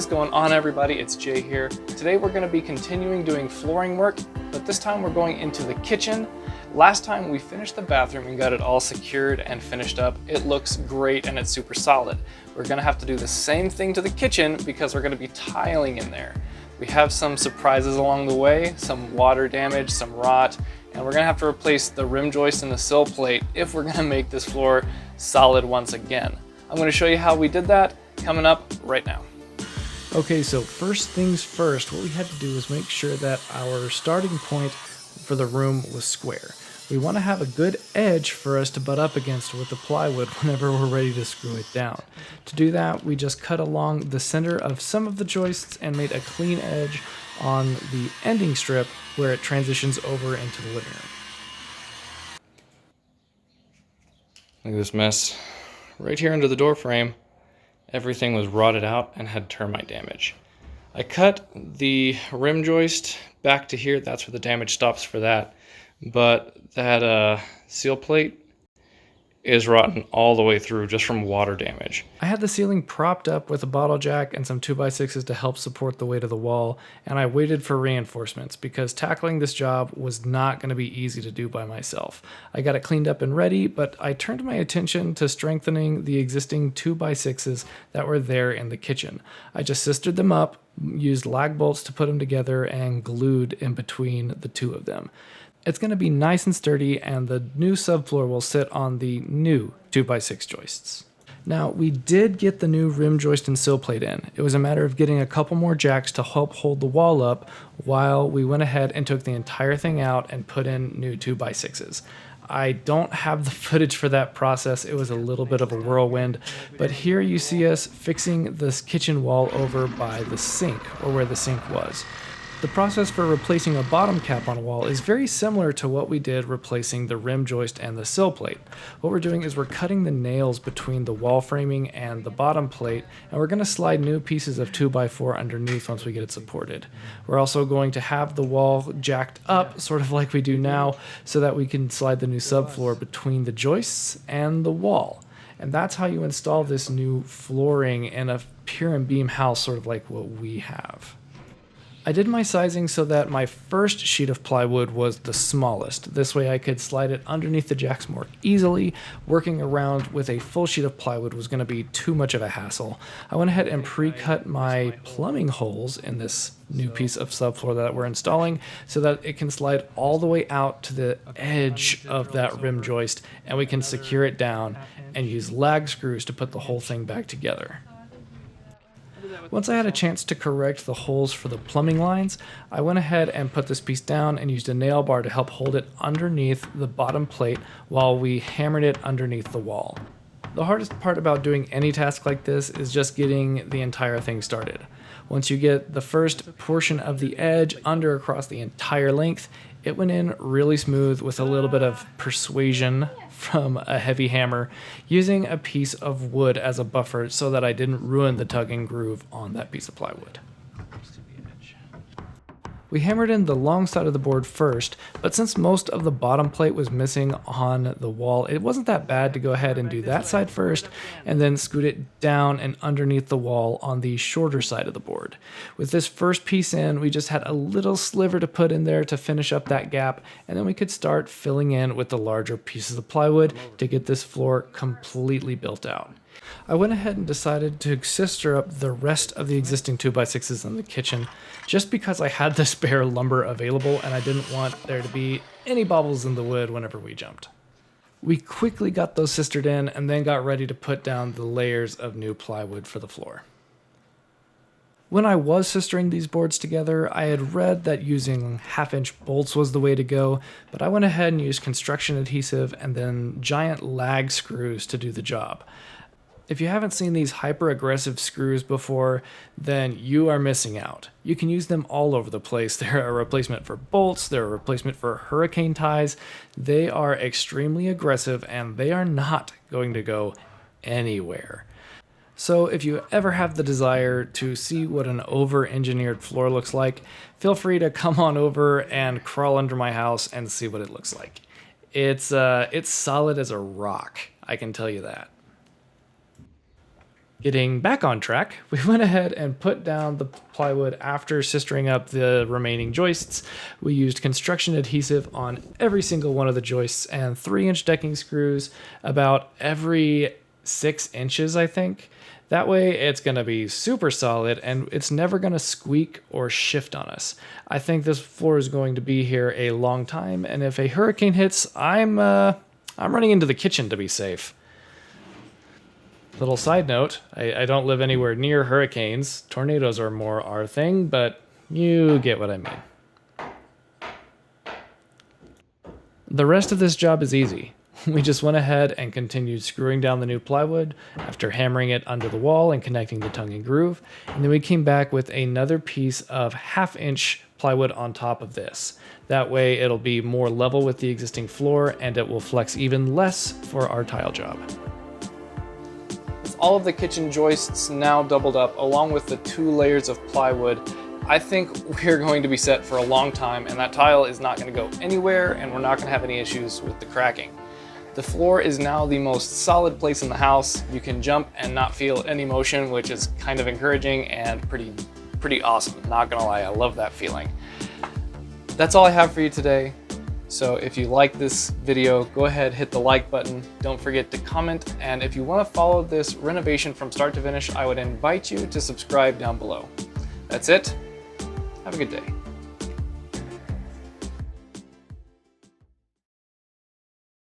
What is going on, everybody? It's Jay here. Today we're going to be continuing doing flooring work, but this time we're going into the kitchen. Last time we finished the bathroom and got it all secured and finished up. It looks great and it's super solid. We're going to have to do the same thing to the kitchen because we're going to be tiling in there. We have some surprises along the way, some water damage, some rot, and we're going to have to replace the rim joist and the sill plate if we're going to make this floor solid once again. I'm going to show you how we did that coming up right now. Okay, so first things first, what we had to do was make sure that our starting point for the room was square. We want to have a good edge for us to butt up against with the plywood whenever we're ready to screw it down. To do that, we just cut along the center of some of the joists and made a clean edge on the ending strip where it transitions over into the living room. Look at this mess. Right here under the door frame, everything was rotted out and had termite damage. I cut the rim joist back to here, that's where the damage stops for that. But that seal plate is rotten all the way through just from water damage. I had the ceiling propped up with a bottle jack and some 2x6s to help support the weight of the wall, and I waited for reinforcements because tackling this job was not going to be easy to do by myself. I got it cleaned up and ready, but I turned my attention to strengthening the existing 2x6s that were there in the kitchen. I just sistered them up, used lag bolts to put them together, and glued in between the two of them. It's going to be nice and sturdy, and the new subfloor will sit on the new 2x6 joists. Now, we did get the new rim joist and sill plate in. It was a matter of getting a couple more jacks to help hold the wall up while we went ahead and took the entire thing out and put in new 2x6s. I don't have the footage for that process. It was a little bit of a whirlwind, but here you see us fixing this kitchen wall over by the sink, or where the sink was. The process for replacing a bottom cap on a wall is very similar to what we did replacing the rim joist and the sill plate. What we're doing is we're cutting the nails between the wall framing and the bottom plate, and we're going to slide new pieces of 2x4 underneath once we get it supported. We're also going to have the wall jacked up, sort of like we do now, so that we can slide the new subfloor between the joists and the wall. And that's how you install this new flooring in a pier and beam house, sort of like what we have. I did my sizing so that my first sheet of plywood was the smallest. This way I could slide it underneath the jacks more easily. Working around with a full sheet of plywood was going to be too much of a hassle. I went ahead and pre-cut my plumbing holes in this new piece of subfloor that we're installing so that it can slide all the way out to the edge of that rim joist, and we can secure it down and use lag screws to put the whole thing back together. Once I had a chance to correct the holes for the plumbing lines, I went ahead and put this piece down and used a nail bar to help hold it underneath the bottom plate while we hammered it underneath the wall. The hardest part about doing any task like this is just getting the entire thing started. Once you get the first portion of the edge under across the entire length, it went in really smooth with a little bit of persuasion from a heavy hammer, using a piece of wood as a buffer so that I didn't ruin the tugging groove on that piece of plywood. We hammered in the long side of the board first, but since most of the bottom plate was missing on the wall, it wasn't that bad to go ahead and do that side first and then scoot it down and underneath the wall on the shorter side of the board. With this first piece in, we just had a little sliver to put in there to finish up that gap, and then we could start filling in with the larger pieces of plywood to get this floor completely built out. I went ahead and decided to sister up the rest of the existing 2x6s in the kitchen just because I had the spare lumber available and I didn't want there to be any bobbles in the wood whenever we jumped. We quickly got those sistered in and then got ready to put down the layers of new plywood for the floor. When I was sistering these boards together, I had read that using 1/2-inch bolts was the way to go, but I went ahead and used construction adhesive and then giant lag screws to do the job. If you haven't seen these hyper-aggressive screws before, then you are missing out. You can use them all over the place. They're a replacement for bolts, they're a replacement for hurricane ties. They are extremely aggressive and they are not going to go anywhere. So if you ever have the desire to see what an over-engineered floor looks like, feel free to come on over and crawl under my house and see what it looks like. It's solid as a rock, I can tell you that. Getting back on track, we went ahead and put down the plywood after sistering up the remaining joists. We used construction adhesive on every single one of the joists and 3-inch decking screws about every 6 inches, I think. That way it's going to be super solid and it's never going to squeak or shift on us. I think this floor is going to be here a long time, and if a hurricane hits, I'm running into the kitchen to be safe. Little side note, I don't live anywhere near hurricanes. Tornadoes are more our thing, but you get what I mean. The rest of this job is easy. We just went ahead and continued screwing down the new plywood after hammering it under the wall and connecting the tongue and groove, and then we came back with another piece of 1/2-inch plywood on top of this. That way it'll be more level with the existing floor and it will flex even less for our tile job. All of the kitchen joists now doubled up, along with the 2 layers of plywood, I think we're going to be set for a long time, and that tile is not going to go anywhere, and we're not going to have any issues with the cracking. The floor is now the most solid place in the house. You can jump and not feel any motion, which is kind of encouraging and pretty awesome. Not gonna lie, I love that feeling. That's all I have for you today. So if you like this video, go ahead, hit the like button. Don't forget to comment. And if you want to follow this renovation from start to finish, I would invite you to subscribe down below. That's it. Have a good day.